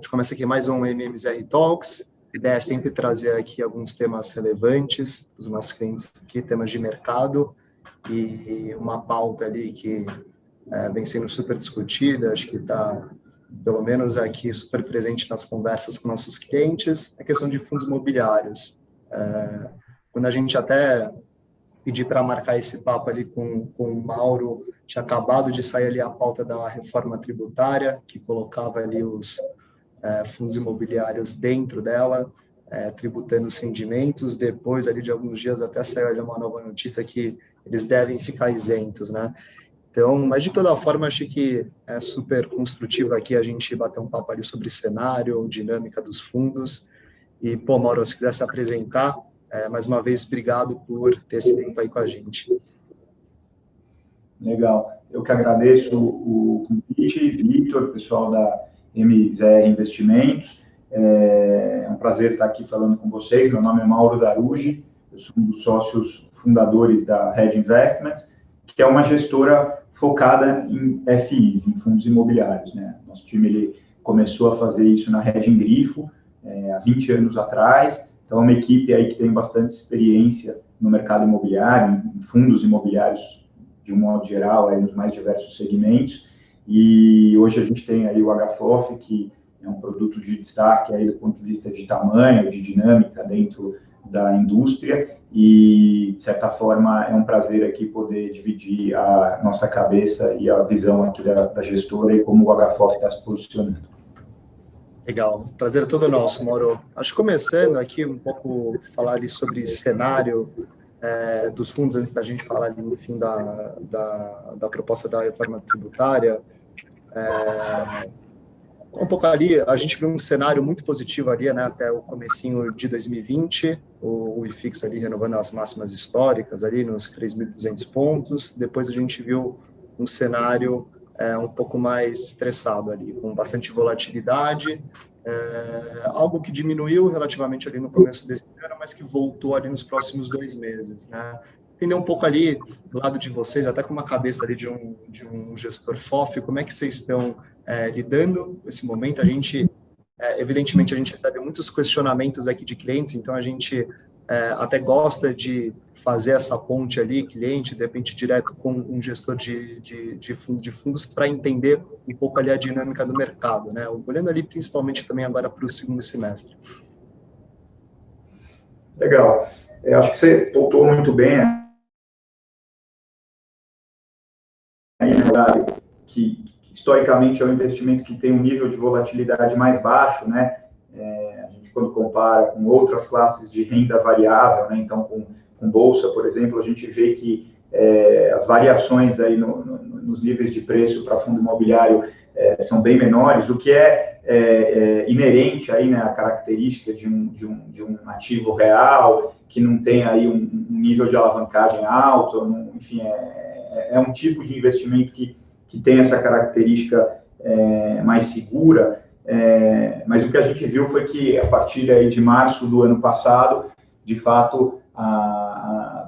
gente começa aqui mais um MMZR Talks. A ideia é sempre trazer aqui alguns temas relevantes para os nossos clientes aqui, temas de mercado e uma pauta ali que vem sendo super discutida, acho que está, pelo menos aqui, super presente nas conversas com nossos clientes, a questão de fundos imobiliários. Quando a gente até pedi para marcar esse papo ali com o Mauro, tinha acabado de sair ali a pauta da reforma tributária, que colocava ali os fundos imobiliários dentro dela, tributando os rendimentos. Depois, ali de alguns dias, até saiu ali uma nova notícia que eles devem ficar isentos, né? Então, mas de toda forma, acho que é super construtivo aqui a gente bater um papo ali sobre cenário, dinâmica dos fundos. E, pô, Mauro, se quiser se apresentar, mais uma vez, obrigado por ter esse tempo aí com a gente. Legal. Eu que agradeço o convite, Victor, pessoal da MZR Investimentos. É um prazer estar aqui falando com vocês. Meu nome é Mauro Darugi, eu sou um dos sócios fundadores da Red Investments, que é uma gestora focada em FIs, em fundos imobiliários, né? Nosso time ele começou a fazer isso na Red Grifo, há 20 anos atrás. Então, é uma equipe aí que tem bastante experiência no mercado imobiliário, em fundos imobiliários de um modo geral, aí nos mais diversos segmentos. E hoje a gente tem aí o HFOF, que é um produto de destaque aí do ponto de vista de tamanho, de dinâmica dentro da indústria, e, de certa forma, é um prazer aqui poder dividir a nossa cabeça e a visão aqui da gestora e como o HFOF está se posicionando. Legal, prazer é todo nosso, Mauro. Acho que começando aqui um pouco falar ali sobre cenário dos fundos, antes da gente falar ali, enfim, da proposta da reforma tributária. Um pouco ali, a gente viu um cenário muito positivo ali, né, até o comecinho de 2020, o IFIX ali renovando as máximas históricas ali nos 3.200 pontos. Depois a gente viu um cenário um pouco mais estressado ali, com bastante volatilidade, algo que diminuiu relativamente ali no começo desse ano, mas que voltou ali nos próximos 2 meses, né? Entender um pouco ali do lado de vocês, até com uma cabeça ali de um gestor FOF, como é que vocês estão lidando com esse momento? A gente, evidentemente, a gente recebe muitos questionamentos aqui de clientes, então a gente até gosta de fazer essa ponte ali, cliente, de repente, direto com um gestor de fundos para entender um pouco ali a dinâmica do mercado, né? Olhando ali principalmente também agora para o segundo semestre. Legal. Eu acho que você pontuou muito bem aí, né, que historicamente é um investimento que tem um nível de volatilidade mais baixo, né? A gente, quando compara com outras classes de renda variável, né? Então, com bolsa, por exemplo, a gente vê que as variações aí nos níveis de preço para fundo imobiliário são bem menores, o que é inerente aí, né, a característica de um ativo real, que não tem aí um nível de alavancagem alto, enfim, é um tipo de investimento que tem essa característica mais segura, mas o que a gente viu foi que, a partir aí de março do ano passado, de fato,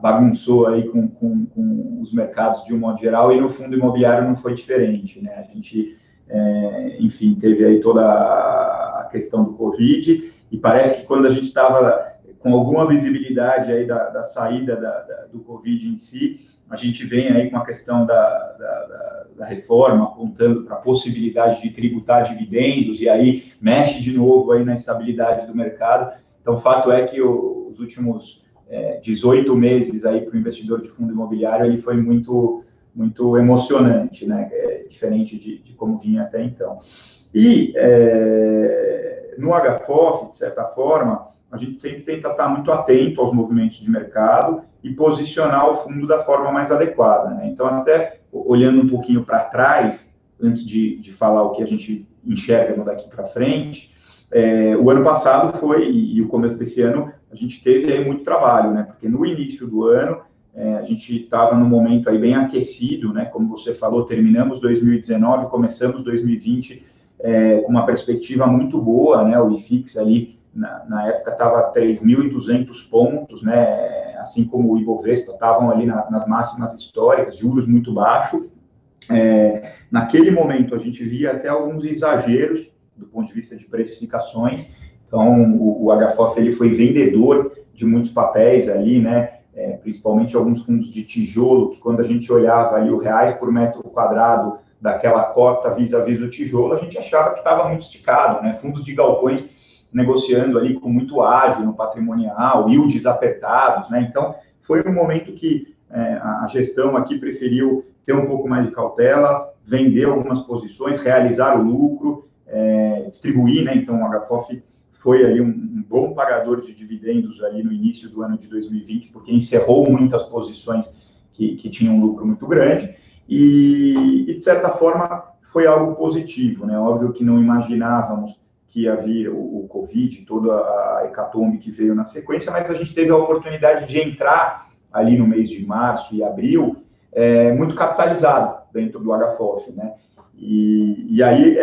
bagunçou aí com os mercados de um modo geral, e no fundo imobiliário não foi diferente, né? A gente, enfim, teve aí toda a questão do Covid, e parece que quando a gente estava com alguma visibilidade aí da saída do Covid em si, a gente vem aí com a questão da reforma, apontando para a possibilidade de tributar dividendos, e aí mexe de novo aí na estabilidade do mercado. Então, o fato é que os últimos 18 meses aí para o investidor de fundo imobiliário, ele foi muito, muito emocionante, né? Diferente de como vinha até então. E no HFOF, de certa forma, a gente sempre tenta estar muito atento aos movimentos de mercado e posicionar o fundo da forma mais adequada, né? Então, até olhando um pouquinho para trás, antes de falar o que a gente enxerga daqui para frente, o ano passado e o começo desse ano, a gente teve aí muito trabalho, né? Porque no início do ano, a gente estava num momento aí bem aquecido, né? Como você falou, terminamos 2019, começamos 2020 com uma perspectiva muito boa, né? O IFIX ali, na época, estava 3.200 pontos, né? Assim como o Ibovespa, estavam ali nas máximas históricas, juros muito baixos. Naquele momento, a gente via até alguns exageros do ponto de vista de precificações. Então, o HFOF ele foi vendedor de muitos papéis ali, né? Principalmente alguns fundos de tijolo, que quando a gente olhava ali o reais por metro quadrado daquela cota vis-à-vis o tijolo, a gente achava que estava muito esticado, né? Fundos de galpões negociando ali com muito ágio no patrimonial, yields apertados, né? Então, foi um momento que a gestão aqui preferiu ter um pouco mais de cautela, vender algumas posições, realizar o lucro, distribuir, né? Então, o HFOF foi ali um bom pagador de dividendos ali no início do ano de 2020, porque encerrou muitas posições que tinham um lucro muito grande, e, de certa forma, foi algo positivo, né? Óbvio que não imaginávamos que ia vir o Covid, toda a hecatombe que veio na sequência, mas a gente teve a oportunidade de entrar ali no mês de março e abril, muito capitalizado dentro do HFOF, né? E aí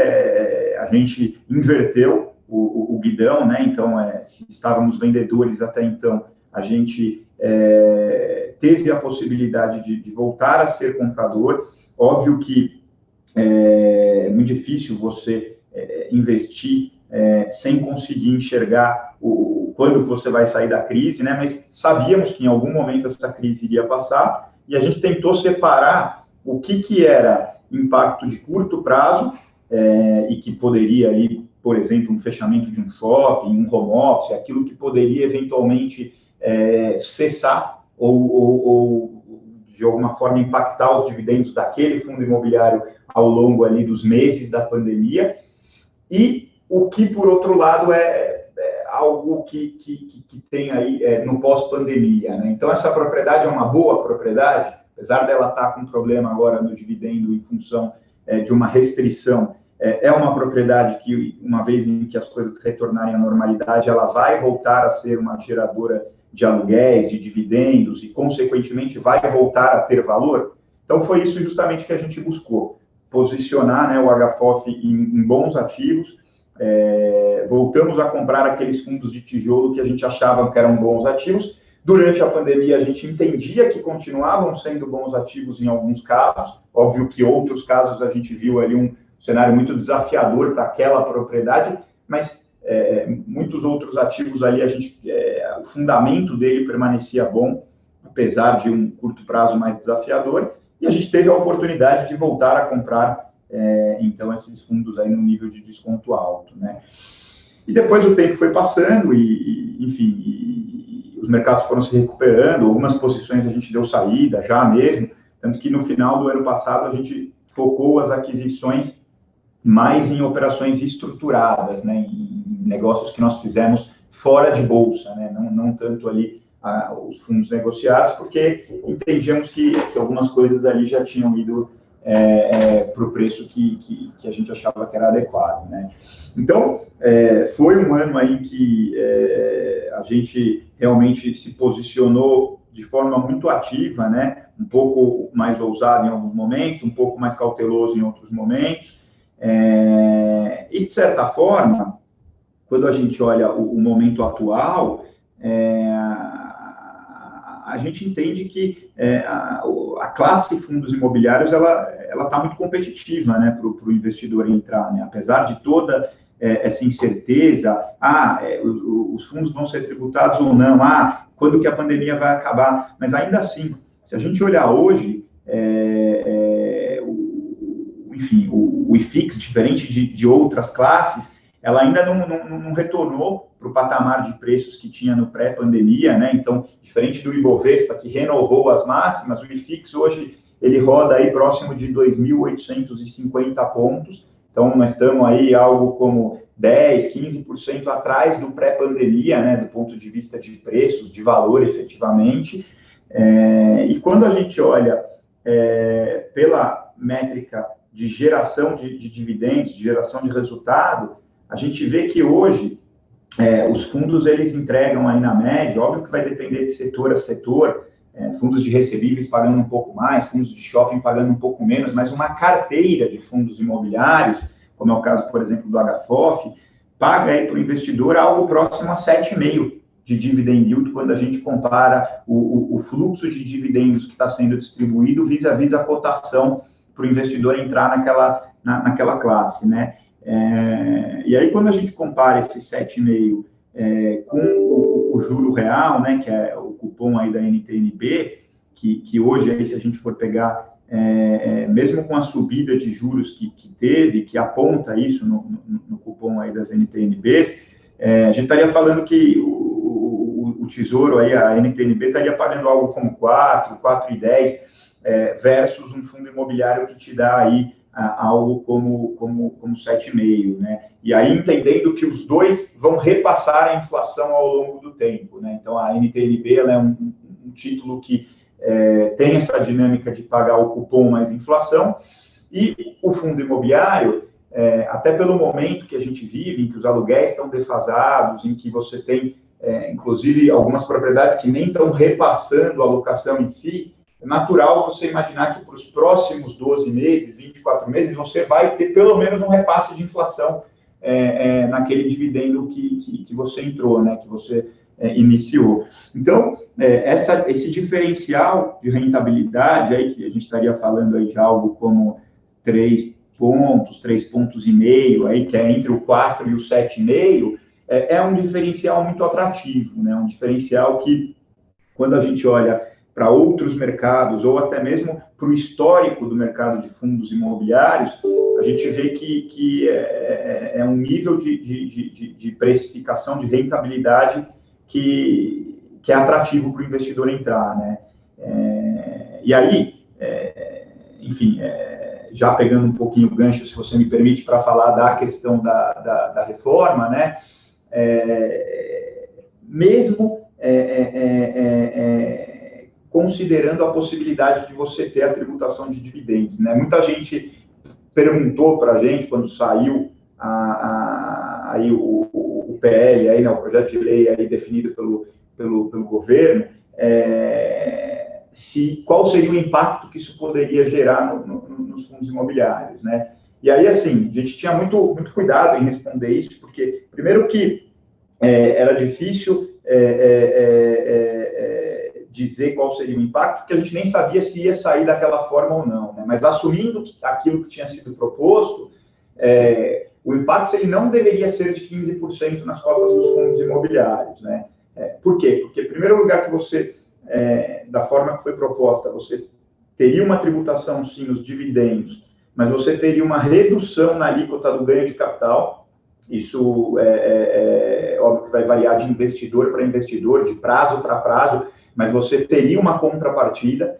a gente inverteu o guidão, né? Então, se estávamos vendedores até então, a gente teve a possibilidade de voltar a ser comprador. Óbvio que é muito difícil você investir sem conseguir enxergar quando você vai sair da crise, né? Mas sabíamos que em algum momento essa crise iria passar, e a gente tentou separar o que era impacto de curto prazo e que poderia ali, por exemplo, um fechamento de um shopping, um home office, aquilo que poderia eventualmente cessar ou de alguma forma impactar os dividendos daquele fundo imobiliário ao longo ali dos meses da pandemia, e o que, por outro lado, algo que tem aí no pós-pandemia, né? Então, essa propriedade é uma boa propriedade, apesar dela estar com problema agora no dividendo em função de uma restrição, é uma propriedade que, uma vez em que as coisas retornarem à normalidade, ela vai voltar a ser uma geradora de aluguéis, de dividendos, e, consequentemente, vai voltar a ter valor. Então, foi isso justamente que a gente buscou, posicionar, né, o HFOF em bons ativos. Voltamos a comprar aqueles fundos de tijolo que a gente achava que eram bons ativos. Durante a pandemia, a gente entendia que continuavam sendo bons ativos em alguns casos. Óbvio que outros casos a gente viu ali um cenário muito desafiador para aquela propriedade, mas muitos outros ativos ali, o fundamento dele permanecia bom, apesar de um curto prazo mais desafiador, e a gente teve a oportunidade de voltar a comprar, então, esses fundos aí no nível de desconto alto, né? E depois o tempo foi passando enfim, os mercados foram se recuperando, algumas posições a gente deu saída já mesmo, tanto que no final do ano passado a gente focou as aquisições mais em operações estruturadas, né, em negócios que nós fizemos fora de bolsa, né, não tanto ali os fundos negociados, porque entendíamos que algumas coisas ali já tinham ido para o preço que a gente achava que era adequado, né. Então, foi um ano aí que a gente realmente se posicionou de forma muito ativa, né, um pouco mais ousado em alguns momentos, um pouco mais cauteloso em outros momentos, e, de certa forma, quando a gente olha o momento atual, a gente entende que a classe fundos imobiliários ela está muito competitiva, né, para o investidor entrar, né? Apesar de toda essa incerteza, os fundos vão ser tributados ou não, quando que a pandemia vai acabar, mas ainda assim, se a gente olhar hoje, enfim, o IFIX, diferente de outras classes, ela ainda não retornou para o patamar de preços que tinha no pré-pandemia, né? Então, diferente do Ibovespa, que renovou as máximas, o IFIX hoje, ele roda aí próximo de 2.850 pontos. Então, nós estamos aí algo como 10%, 15% atrás do pré-pandemia, né? Do ponto de vista de preços, de valor, efetivamente. E quando a gente olha pela métrica de geração de dividendos, de geração de resultado, a gente vê que hoje os fundos eles entregam aí na média, óbvio que vai depender de setor a setor, fundos de recebíveis pagando um pouco mais, fundos de shopping pagando um pouco menos, mas uma carteira de fundos imobiliários, como é o caso, por exemplo, do HFOF, paga aí para o investidor algo próximo a 7,5% de dividend yield, quando a gente compara o fluxo de dividendos que está sendo distribuído vis-à-vis a cotação para o investidor entrar naquela classe, né? E aí, quando a gente compara esse 7,5 com o juro real, né, que é o cupom aí da NTN-B, que hoje, aí, se a gente for pegar, mesmo com a subida de juros que teve, que aponta isso no cupom aí das NTN-Bs, a gente estaria falando que o Tesouro, aí, a NTN-B, estaria pagando algo como 4,10, versus um fundo imobiliário que te dá aí algo como 7,5, né? E aí entendendo que os dois vão repassar a inflação ao longo do tempo, né? Então, a NTN-B, ela é um título que tem essa dinâmica de pagar o cupom mais inflação, e o fundo imobiliário, até pelo momento que a gente vive, em que os aluguéis estão defasados, em que você tem, inclusive, algumas propriedades que nem estão repassando a locação em si, é natural você imaginar que para os próximos 12 meses, 24 meses, você vai ter pelo menos um repasse de inflação naquele dividendo que você entrou, né, que você iniciou. Então, esse diferencial de rentabilidade, aí, que a gente estaria falando aí de algo como 3 pontos, 3,5 pontos, aí, que é entre o 4 e o 7,5, é um diferencial muito atrativo, né, um diferencial que, quando a gente olha para outros mercados, ou até mesmo para o histórico do mercado de fundos imobiliários, a gente vê que é um nível de precificação, de rentabilidade que é atrativo para o investidor entrar, né? E aí, enfim, já pegando um pouquinho o gancho, se você me permite, para falar da questão da reforma, né? Mesmo considerando a possibilidade de você ter a tributação de dividendos, né? Muita gente perguntou para a gente, quando saiu aí o PL, aí, né, o projeto de lei aí definido pelo governo, qual seria o impacto que isso poderia gerar nos fundos imobiliários, né? E aí, assim, a gente tinha muito cuidado em responder isso, porque, primeiro que era difícil dizer qual seria o impacto, porque a gente nem sabia se ia sair daquela forma ou não, né? Mas assumindo aquilo que tinha sido proposto, o impacto ele não deveria ser de 15% nas cotas dos fundos imobiliários, né? Por quê? Porque, em primeiro lugar, que você, da forma que foi proposta, você teria uma tributação, sim, nos dividendos, mas você teria uma redução na alíquota do ganho de capital. Isso óbvio que vai variar de investidor para investidor, de prazo para prazo, mas você teria uma contrapartida.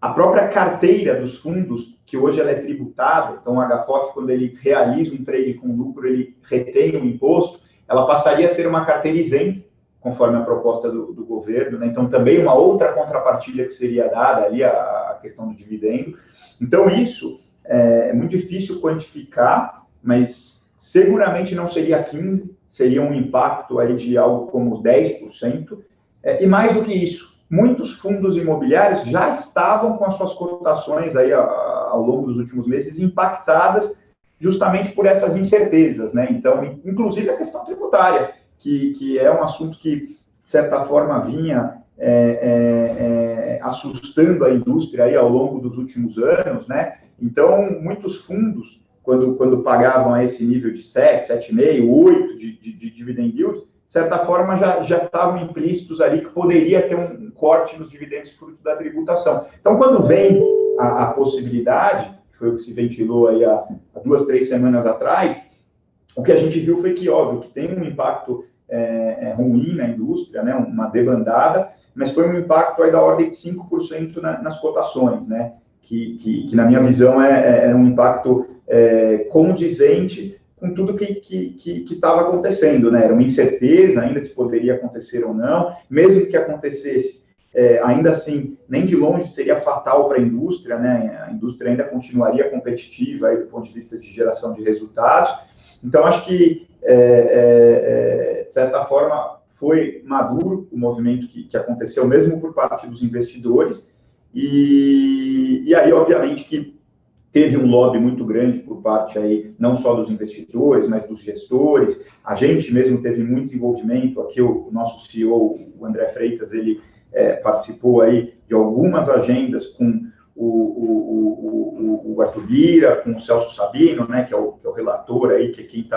A própria carteira dos fundos, que hoje ela é tributada, então o HFOF, quando ele realiza um trade com lucro, ele retém o imposto, ela passaria a ser uma carteira isenta, conforme a proposta do governo, né? Então, também uma outra contrapartida que seria dada ali, a questão do dividendo. Então, isso é muito difícil quantificar, mas seguramente não seria 15%, seria um impacto aí de algo como 10%. E mais do que isso, muitos fundos imobiliários já estavam com as suas cotações aí ao longo dos últimos meses impactadas justamente por essas incertezas, né? Então, inclusive a questão tributária, que é um assunto que, de certa forma, vinha assustando a indústria aí ao longo dos últimos anos, né? Então, muitos fundos, quando pagavam a esse nível de 7, 7,5, 8 de dividend yield, de certa forma já estavam implícitos ali que poderia ter um corte nos dividendos fruto da tributação. Então, quando vem a possibilidade, que foi o que se ventilou aí há 2, 3 semanas atrás, o que a gente viu foi que, óbvio, que tem um impacto ruim na indústria, né, uma debandada, mas foi um impacto aí da ordem de 5% nas cotações, né, que na minha visão é um impacto condizente com tudo que estava acontecendo, né? Era uma incerteza ainda se poderia acontecer ou não, mesmo que acontecesse, ainda assim, nem de longe seria fatal para a indústria, né? A indústria ainda continuaria competitiva aí do ponto de vista de geração de resultados. Então, acho que, de certa forma, foi maduro o movimento que aconteceu, mesmo por parte dos investidores, e aí, obviamente, que teve um lobby muito grande por parte aí, não só dos investidores, mas dos gestores. A gente mesmo teve muito envolvimento. Aqui o nosso CEO, o André Freitas, ele participou aí de algumas agendas com o Arthur Lira, com o Celso Sabino, né, que é o relator aí, que é quem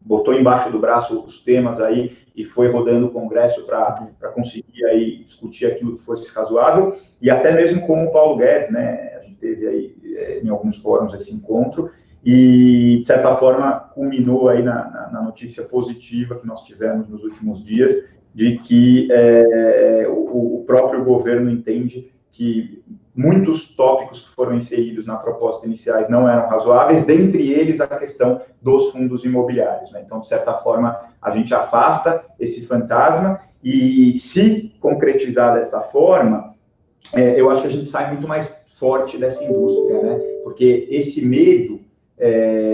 botou embaixo do braço os temas aí e foi rodando o Congresso para conseguir aí discutir aquilo que fosse razoável, e até mesmo com o Paulo Guedes, né, a gente teve aí em alguns fóruns esse encontro, e, de certa forma, culminou aí na notícia positiva que nós tivemos nos últimos dias, de que o próprio governo entende que muitos tópicos que foram inseridos na proposta iniciais não eram razoáveis, dentre eles a questão dos fundos imobiliários, né? Então, de certa forma, a gente afasta esse fantasma e, se concretizar dessa forma, eu acho que a gente sai muito mais forte dessa indústria, né? Porque esse medo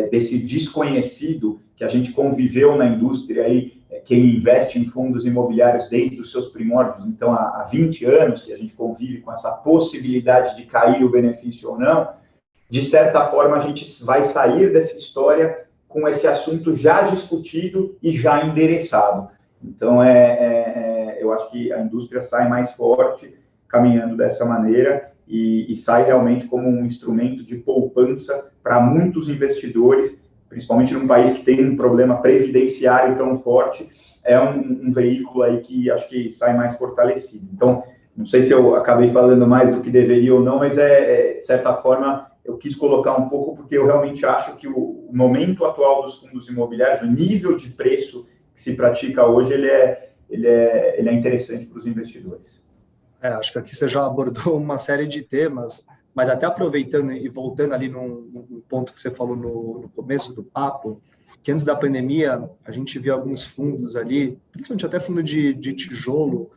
desse desconhecido que a gente conviveu na indústria aí, quem investe em fundos imobiliários desde os seus primórdios, então há 20 anos que a gente convive com essa possibilidade de cair o benefício ou não, de certa forma a gente vai sair dessa história com esse assunto já discutido e já endereçado. Então, eu acho que a indústria sai mais forte caminhando dessa maneira e sai realmente como um instrumento de poupança para muitos investidores, principalmente num país que tem um problema previdenciário tão forte, é um veículo aí que acho que sai mais fortalecido. Então, não sei se eu acabei falando mais do que deveria ou não, mas de certa forma, eu quis colocar um pouco porque eu realmente acho que o momento atual dos fundos imobiliários, o nível de preço que se pratica hoje, ele é interessante para os investidores. Acho que aqui você já abordou uma série de temas, mas até aproveitando e voltando ali num ponto que você falou no começo do papo, que antes da pandemia a gente via alguns fundos ali, principalmente até fundo de tijolo,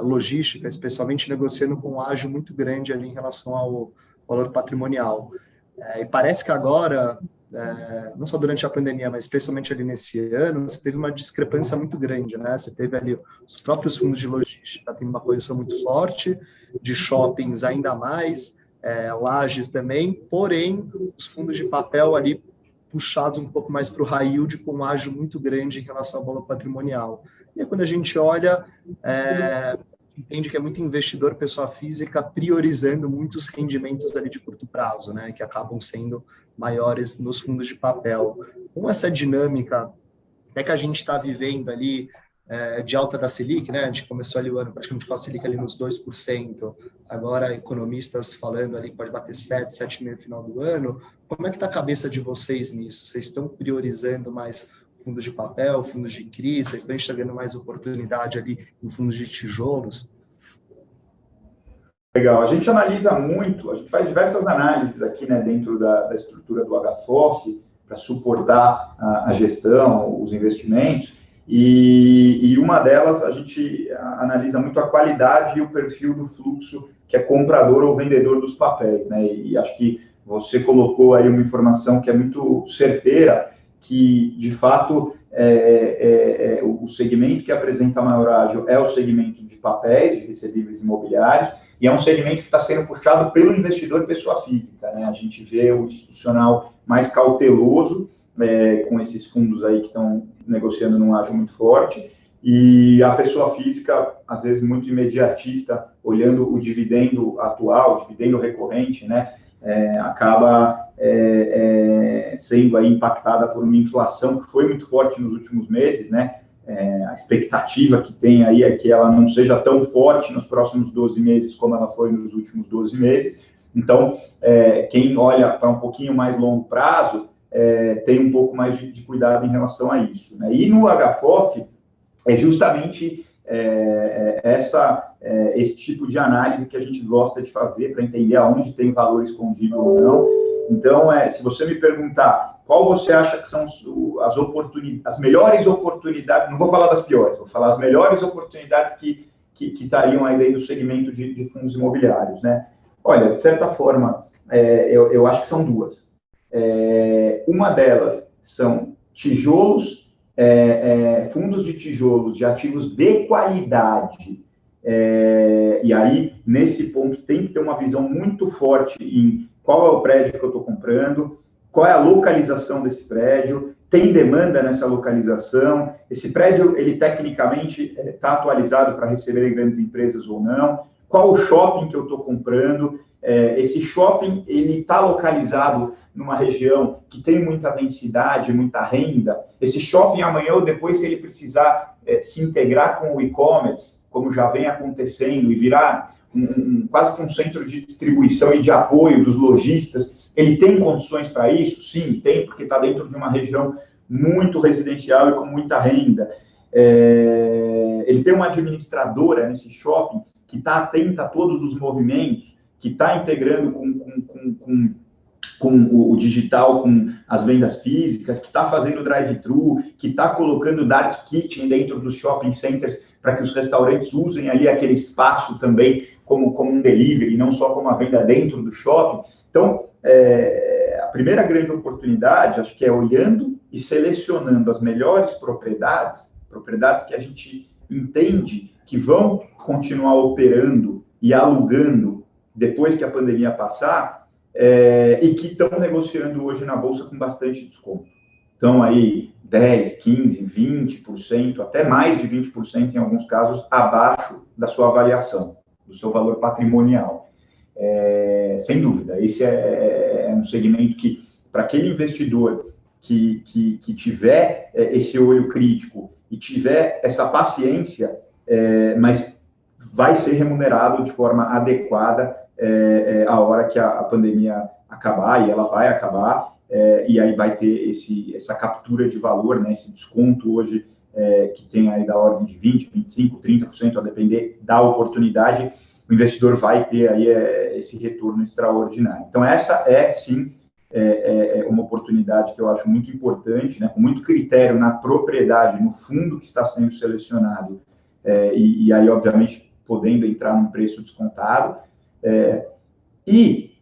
logística, especialmente negociando com um ágio muito grande ali em relação ao valor patrimonial. E parece que agora, não só durante a pandemia, mas especialmente ali nesse ano, você teve uma discrepância muito grande, né? Você teve ali os próprios fundos de logística, tem uma posição muito forte, de shoppings ainda mais, lajes também, porém, os fundos de papel ali puxados um pouco mais para o high yield, com um ágio muito grande em relação ao valor patrimonial. E aí, quando a gente olha, entende que é muito investidor, pessoa física, priorizando muitos rendimentos ali de curto prazo, né, que acabam sendo maiores nos fundos de papel. Com essa dinâmica até que a gente está vivendo ali de alta da Selic, né, a gente começou ali o ano praticamente com a Selic ali nos 2%, agora economistas falando ali que pode bater 7, 7,5% no final do ano. Como é que está a cabeça de vocês nisso? Vocês estão priorizando mais fundos de papel, fundos de CRI, vocês estão enxergando mais oportunidade ali em fundos de tijolos? Legal, a gente analisa muito, a gente faz diversas análises aqui, né, dentro da estrutura do HFOF, para suportar a gestão, os investimentos, e uma delas a gente analisa muito a qualidade e o perfil do fluxo que é comprador ou vendedor dos papéis, né, e acho que você colocou aí uma informação que é muito certeira, que de fato o segmento que apresenta maior ágio é o segmento de papéis, de recebíveis imobiliários, e é um segmento que está sendo puxado pelo investidor pessoa física, né? A gente vê o institucional mais cauteloso, com esses fundos aí que estão negociando num ágio muito forte, e a pessoa física, às vezes, muito imediatista, olhando o dividendo atual, o dividendo recorrente, né? Acaba sendo aí impactada por uma inflação que foi muito forte nos últimos meses, né? A expectativa que tem aí é que ela não seja tão forte nos próximos 12 meses como ela foi nos últimos 12 meses. Então, quem olha para um pouquinho mais longo prazo tem um pouco mais de cuidado em relação a isso, né? E no HFOF é justamente esse tipo de análise que a gente gosta de fazer para entender aonde tem valor escondido ou não. Então, se você me perguntar qual você acha que são as melhores oportunidades, não vou falar das piores, vou falar as melhores oportunidades que estariam aí dentro do segmento de fundos imobiliários, né? Olha, de certa forma, eu acho que são duas. Uma delas são tijolos, fundos de tijolos de ativos de qualidade, e aí, nesse ponto, tem que ter uma visão muito forte em qual é o prédio que eu estou comprando, qual é a localização desse prédio, tem demanda nessa localização, esse prédio, ele tecnicamente está atualizado para receber grandes empresas ou não, qual o shopping que eu estou comprando. Esse shopping, ele está localizado numa região que tem muita densidade, muita renda. Esse shopping, amanhã ou depois, se ele precisar se integrar com o e-commerce, como já vem acontecendo, e virar quase que um centro de distribuição e de apoio dos lojistas, ele tem condições para isso? Sim, tem, porque está dentro de uma região muito residencial e com muita renda. Ele tem uma administradora nesse shopping que está atenta a todos os movimentos, que está integrando com o digital, com as vendas físicas, que está fazendo drive-thru, que está colocando dark kitchen dentro dos shopping centers para que os restaurantes usem ali aquele espaço também como um delivery, não só como a venda dentro do shopping. Então, a primeira grande oportunidade, acho que é olhando e selecionando as melhores propriedades que a gente entende que vão continuar operando e alugando depois que a pandemia passar, e que estão negociando hoje na Bolsa com bastante desconto. Então, aí, 10%, 15%, 20%, até mais de 20% em alguns casos, abaixo da sua avaliação, do seu valor patrimonial. Sem dúvida, esse é um segmento que, para aquele investidor que tiver esse olho crítico e tiver essa paciência, mas vai ser remunerado de forma adequada a hora que a pandemia acabar, e ela vai acabar, e aí vai ter essa captura de valor, né, esse desconto hoje que tem aí da ordem de 20%, 25%, 30%, a depender da oportunidade, o investidor vai ter aí esse retorno extraordinário. Então, essa sim, uma oportunidade que eu acho muito importante, né, com muito critério na propriedade, no fundo que está sendo selecionado, e aí, obviamente, podendo entrar num preço descontado. E,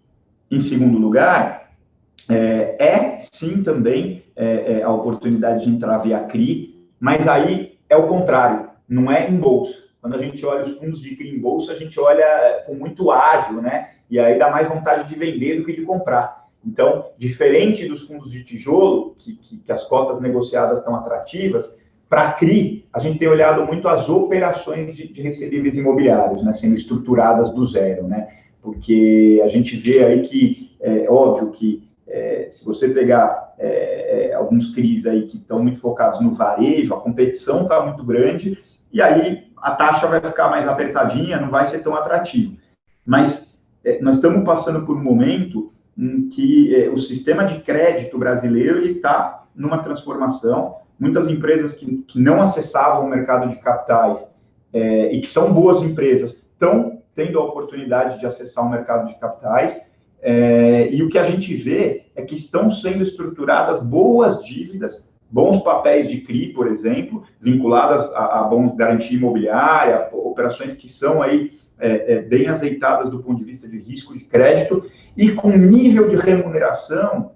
em segundo lugar, sim também a oportunidade de entrar via CRI, mas aí é o contrário, não é em bolsa. Quando a gente olha os fundos de CRI em bolsa, a gente olha com muito ágil, né? E aí dá mais vontade de vender do que de comprar. Então, diferente dos fundos de tijolo, que as cotas negociadas estão atrativas, para CRI, a gente tem olhado muito as operações de recebíveis imobiliários, né, sendo estruturadas do zero, né? Porque a gente vê aí que, óbvio que se você pegar alguns CRIs aí que estão muito focados no varejo, a competição está muito grande, e aí a taxa vai ficar mais apertadinha, não vai ser tão atrativo. Mas nós estamos passando por um momento em que o sistema de crédito brasileiro está numa transformação. Muitas empresas que não acessavam o mercado de capitais e que são boas empresas estão tendo a oportunidade de acessar o mercado de capitais, e o que a gente vê é que estão sendo estruturadas boas dívidas, bons papéis de CRI, por exemplo, vinculadas a bons garantia imobiliária, operações que são aí bem azeitadas do ponto de vista de risco de crédito e com nível de remuneração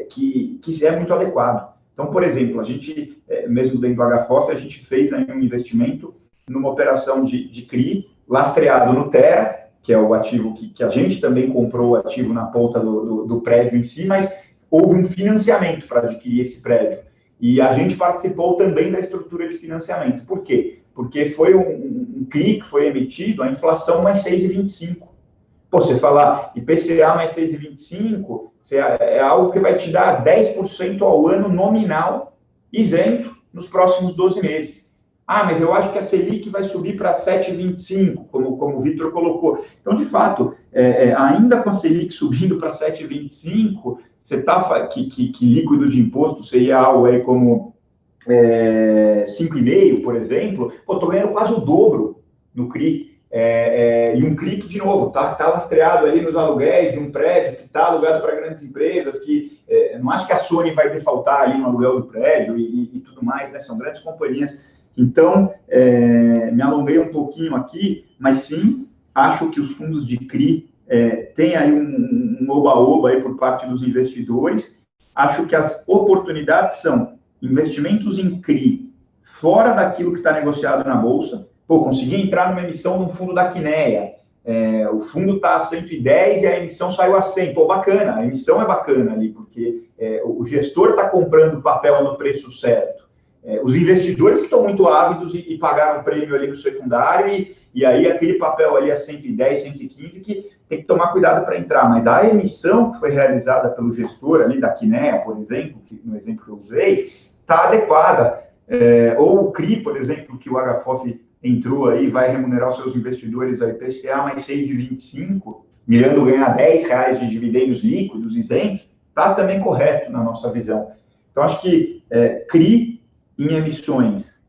que é muito adequado. Então, por exemplo, a gente, mesmo dentro do HFOF, a gente fez aí um investimento numa operação de CRI lastreado no Terra, que é o ativo que a gente também comprou o ativo na ponta do prédio em si, mas houve um financiamento para adquirir esse prédio. E a gente participou também da estrutura de financiamento. Por quê? Porque foi um CRI que foi emitido a inflação mais 6,25. Pô, você falar IPCA mais 6,25, é algo que vai te dar 10% ao ano nominal, isento, nos próximos 12 meses. Ah, mas eu acho que a Selic vai subir para 7,25, como o Vitor colocou. Então, de fato, ainda com a Selic subindo para 7,25, você está que líquido de imposto seria algo aí como 5,5, por exemplo, pô, estou ganhando quase o dobro no CRI. E um CRI que, de novo, está lastreado ali nos aluguéis de um prédio que está alugado para grandes empresas, que não acho que a Sony vai defaltar ali no aluguel do prédio e tudo mais, né? São grandes companhias. Então, me alonguei um pouquinho aqui, mas sim, acho que os fundos de CRI têm aí um oba-oba aí por parte dos investidores. Acho que as oportunidades são investimentos em CRI fora daquilo que está negociado na Bolsa. Pô, consegui entrar numa emissão num fundo da Quineia. O fundo está a 110 e a emissão saiu a 100. Pô, bacana, a emissão é bacana ali, porque o gestor está comprando papel no preço certo. Os investidores que estão muito ávidos e pagaram prêmio ali no secundário e aí aquele papel ali a 110, 115, que tem que tomar cuidado para entrar. Mas a emissão que foi realizada pelo gestor ali da Kinea, por exemplo, no exemplo que eu usei, está adequada. Ou o CRI, por exemplo, que o HFOF entrou aí, vai remunerar os seus investidores a IPCA mais 6,25, mirando ganhar R$10 de dividendos líquidos, isentos, está também correto na nossa visão. Então, acho que CRI em emissões,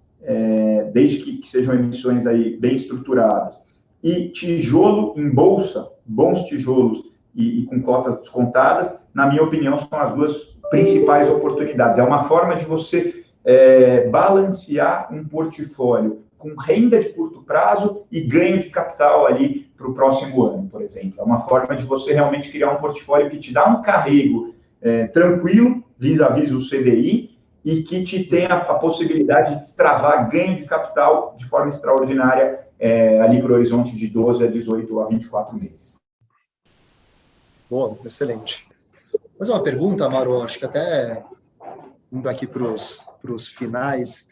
desde que sejam emissões aí bem estruturadas, e tijolo em bolsa, bons tijolos e com cotas descontadas, na minha opinião, são as duas principais oportunidades. É uma forma de você balancear um portfólio com renda de curto prazo e ganho de capital ali para o próximo ano, por exemplo. É uma forma de você realmente criar um portfólio que te dá um carrego tranquilo, vis-à-vis o CDI, e que te tenha a possibilidade de destravar ganho de capital de forma extraordinária ali para o horizonte de 12 a 18 a 24 meses. Boa, excelente. Mais uma pergunta, Amaro, acho que até indo aqui para os finais.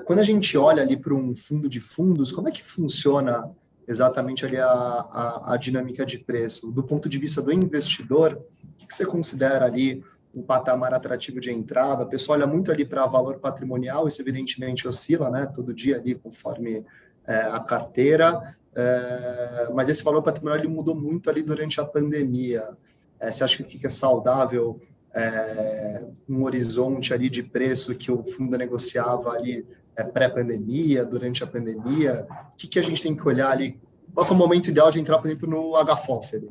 Quando a gente olha ali para um fundo de fundos, como é que funciona exatamente ali a dinâmica de preço? Do ponto de vista do investidor, o que você considera ali um patamar atrativo de entrada? A pessoa olha muito ali para valor patrimonial, isso evidentemente oscila, né? Todo dia ali, conforme a carteira, mas esse valor patrimonial ele mudou muito ali durante a pandemia. Você acha que é saudável um horizonte ali de preço que o fundo negociava ali pré-pandemia, durante a pandemia? O que a gente tem que olhar ali? Qual é o momento ideal de entrar, por exemplo, no HFOF ali?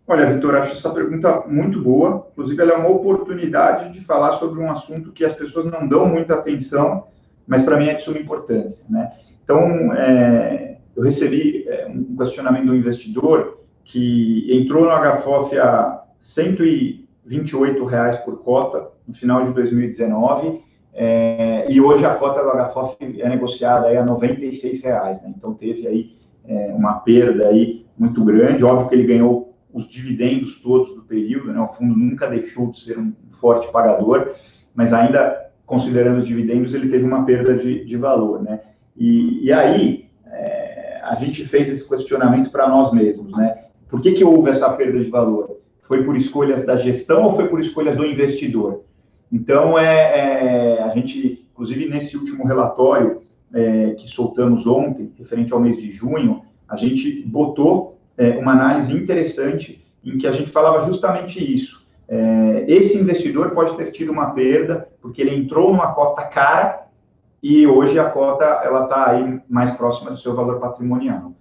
Olha, Vitor, acho essa pergunta muito boa. Inclusive, ela é uma oportunidade de falar sobre um assunto que as pessoas não dão muita atenção, mas para mim é de suma importância, né? Então, eu recebi um questionamento do investidor que entrou no HFOF a R$128 por cota no final de 2019, e hoje a cota do HFOF é negociada aí a R$96, né? Então teve aí uma perda aí muito grande. Óbvio que ele ganhou os dividendos todos do período, né? O fundo nunca deixou de ser um forte pagador, mas ainda considerando os dividendos ele teve uma perda de valor, né? E aí a gente fez esse questionamento para nós mesmos, né? Por que houve essa perda de valor? Foi por escolhas da gestão ou foi por escolhas do investidor? Então, a gente, inclusive nesse último relatório que soltamos ontem, referente ao mês de junho, a gente botou uma análise interessante em que a gente falava justamente isso. Esse investidor pode ter tido uma perda porque ele entrou numa cota cara e hoje a cota ela está aí mais próxima do seu valor patrimonial.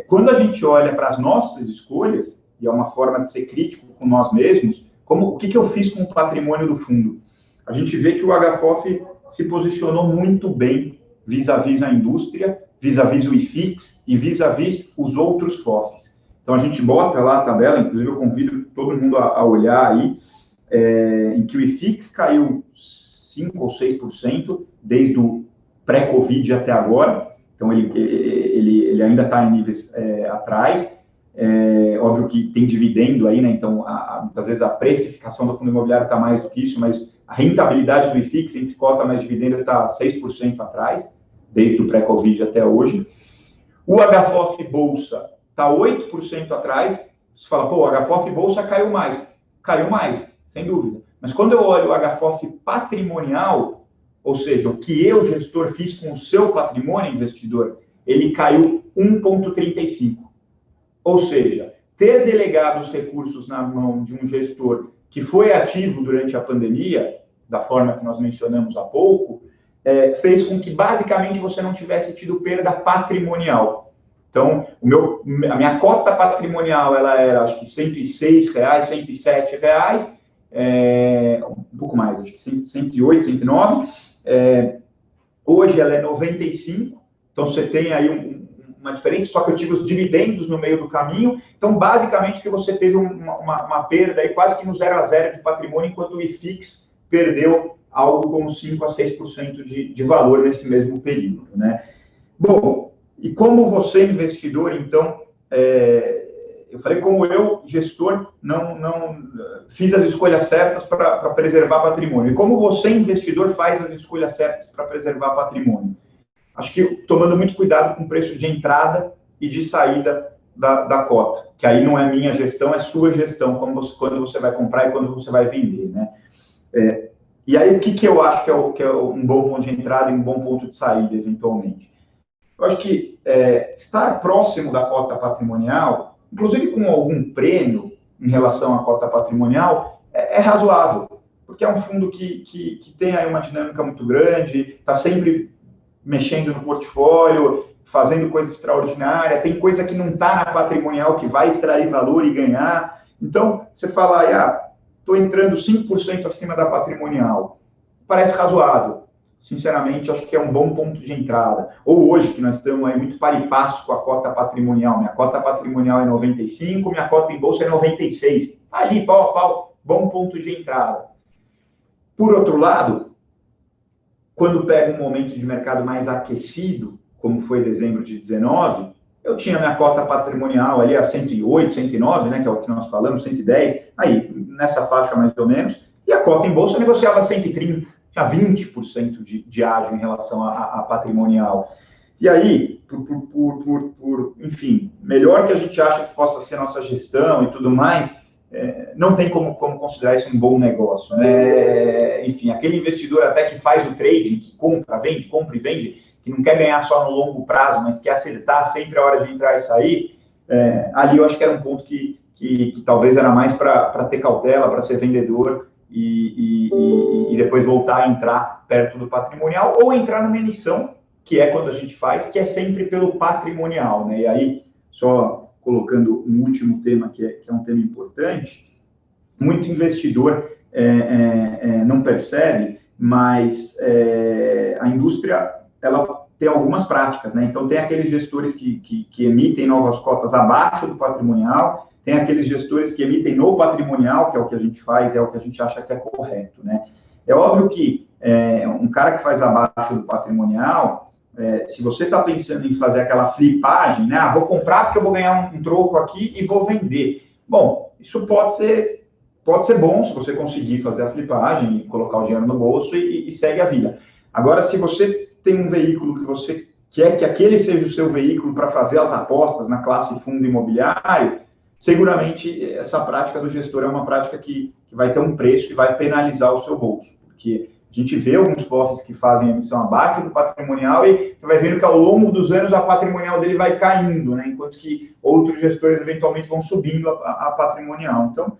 Quando a gente olha para as nossas escolhas, e é uma forma de ser crítico com nós mesmos, o que eu fiz com o patrimônio do fundo? A gente vê que o HFOF se posicionou muito bem vis-à-vis a indústria, vis-à-vis o IFIX e vis-à-vis os outros FOFs. Então, a gente bota lá a tabela, inclusive eu convido todo mundo a olhar aí, em que o IFIX caiu 5% ou 6% desde o pré-Covid até agora. Então, ele ainda está em níveis atrás. Óbvio que tem dividendo aí, né? Então, muitas vezes a precificação do fundo imobiliário está mais do que isso, mas a rentabilidade do IFIX entre cota mais dividendo está 6% atrás, desde o pré-Covid até hoje. O HFOF Bolsa está 8% atrás. Você fala, pô, o HFOF Bolsa caiu mais. Caiu mais, sem dúvida. Mas quando eu olho o HFOF patrimonial, ou seja, o que eu, gestor, fiz com o seu patrimônio, investidor, ele caiu 1,35. Ou seja, ter delegado os recursos na mão de um gestor que foi ativo durante a pandemia, da forma que nós mencionamos há pouco, fez com que basicamente você não tivesse tido perda patrimonial. Então, a minha cota patrimonial ela era, acho que R$106, R$107, um pouco mais, acho que 108, 109. Hoje ela é 95, então você tem aí uma diferença, só que eu tive os dividendos no meio do caminho. Então, basicamente, que você teve uma perda aí quase que no 0 a 0 de patrimônio, enquanto o IFIX perdeu algo como 5 a 6% de valor nesse mesmo período, né? Bom, e como você, investidor, então, eu falei como eu, gestor, não fiz as escolhas certas para preservar patrimônio. E como você, investidor, faz as escolhas certas para preservar patrimônio? acho que tomando muito cuidado com o preço de entrada e de saída da cota, que aí não é minha gestão, é sua gestão, quando você vai comprar e quando você vai vender, né? E aí, o que eu acho que é um bom ponto de entrada e um bom ponto de saída, eventualmente? Eu acho que estar próximo da cota patrimonial, inclusive com algum prêmio em relação à cota patrimonial, é razoável, porque é um fundo que tem aí uma dinâmica muito grande, está sempre mexendo no portfólio, fazendo coisa extraordinária, tem coisa que não está na patrimonial que vai extrair valor e ganhar. Então, você fala, estou entrando 5% acima da patrimonial, parece razoável. Sinceramente, acho que é um bom ponto de entrada. Ou hoje, que nós estamos aí muito par e passo com a cota patrimonial. Minha cota patrimonial é 95, minha cota em bolsa é 96. Ali, pau a pau, bom ponto de entrada. Por outro lado, quando pega um momento de mercado mais aquecido, como foi dezembro de 19, eu tinha minha cota patrimonial ali a 108, 109, né, que é o que nós falamos, 110, aí nessa faixa mais ou menos, e a cota em bolsa eu negociava a 130, tinha 20% de ágio em relação a patrimonial. E aí, enfim, melhor que a gente acha que possa ser nossa gestão e tudo mais, não tem como considerar isso um bom negócio, né? Enfim, aquele investidor até que faz o trading, que compra e vende, que não quer ganhar só no longo prazo, mas quer acertar sempre a hora de entrar e sair, ali eu acho que era um ponto que talvez era mais para ter cautela, para ser vendedor e depois voltar a entrar perto do patrimonial ou entrar numa emissão, que é quando a gente faz, que é sempre pelo patrimonial, né? E aí, só colocando um último tema, que é um tema importante, muito investidor não percebe, mas a indústria, ela tem algumas práticas, né? Então, tem aqueles gestores que emitem novas cotas abaixo do patrimonial, tem aqueles gestores que emitem no patrimonial, que é o que a gente faz, é o que a gente acha que é correto, né? É óbvio que um cara que faz abaixo do patrimonial, se você está pensando em fazer aquela flipagem, né? Vou comprar porque eu vou ganhar um troco aqui e vou vender. Bom, isso pode ser bom se você conseguir fazer a flipagem e colocar o dinheiro no bolso e segue a vida. Agora, se você tem um veículo que você quer que aquele seja o seu veículo para fazer as apostas na classe fundo imobiliário, seguramente essa prática do gestor é uma prática que vai ter um preço e vai penalizar o seu bolso, porque a gente vê alguns postos que fazem emissão abaixo do patrimonial e você vai vendo que ao longo dos anos a patrimonial dele vai caindo, né? Enquanto que outros gestores eventualmente vão subindo a patrimonial. Então,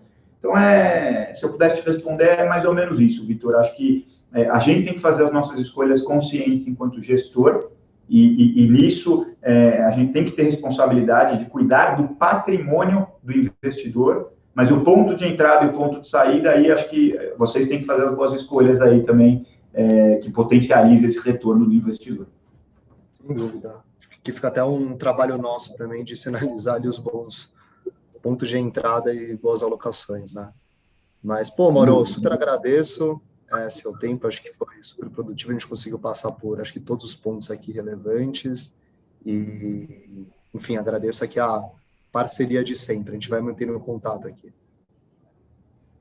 se eu pudesse te responder, é mais ou menos isso, Vitor. Acho que a gente tem que fazer as nossas escolhas conscientes enquanto gestor e nisso a gente tem que ter responsabilidade de cuidar do patrimônio do investidor, mas o ponto de entrada e o ponto de saída, aí acho que vocês têm que fazer as boas escolhas aí também, que potencialize esse retorno do investidor. Sem dúvida. Que fica até um trabalho nosso também de sinalizar ali os bons pontos de entrada e boas alocações, né? Mas, pô, Mauro, super agradeço seu tempo, acho que foi super produtivo, a gente conseguiu passar por, acho que todos os pontos aqui relevantes e, enfim, agradeço aqui a parceria de sempre, a gente vai mantendo o contato aqui.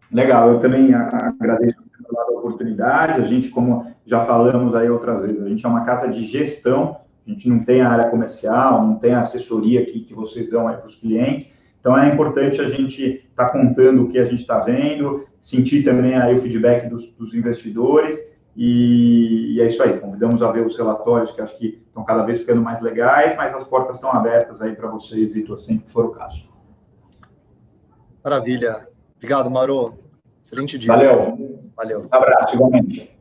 Legal, eu também agradeço pela oportunidade, a gente, como já falamos aí outras vezes, a gente é uma casa de gestão, a gente não tem a área comercial, não tem a assessoria que vocês dão aí para os clientes, então é importante a gente estar contando o que a gente está vendo, sentir também aí o feedback dos investidores, e é isso aí, convidamos a ver os relatórios que acho que estão cada vez ficando mais legais, mas as portas estão abertas aí para vocês, Vitor, sempre que for o caso. Maravilha. Obrigado, Mauro. Excelente dia. Valeu. Valeu. Um abraço, igualmente.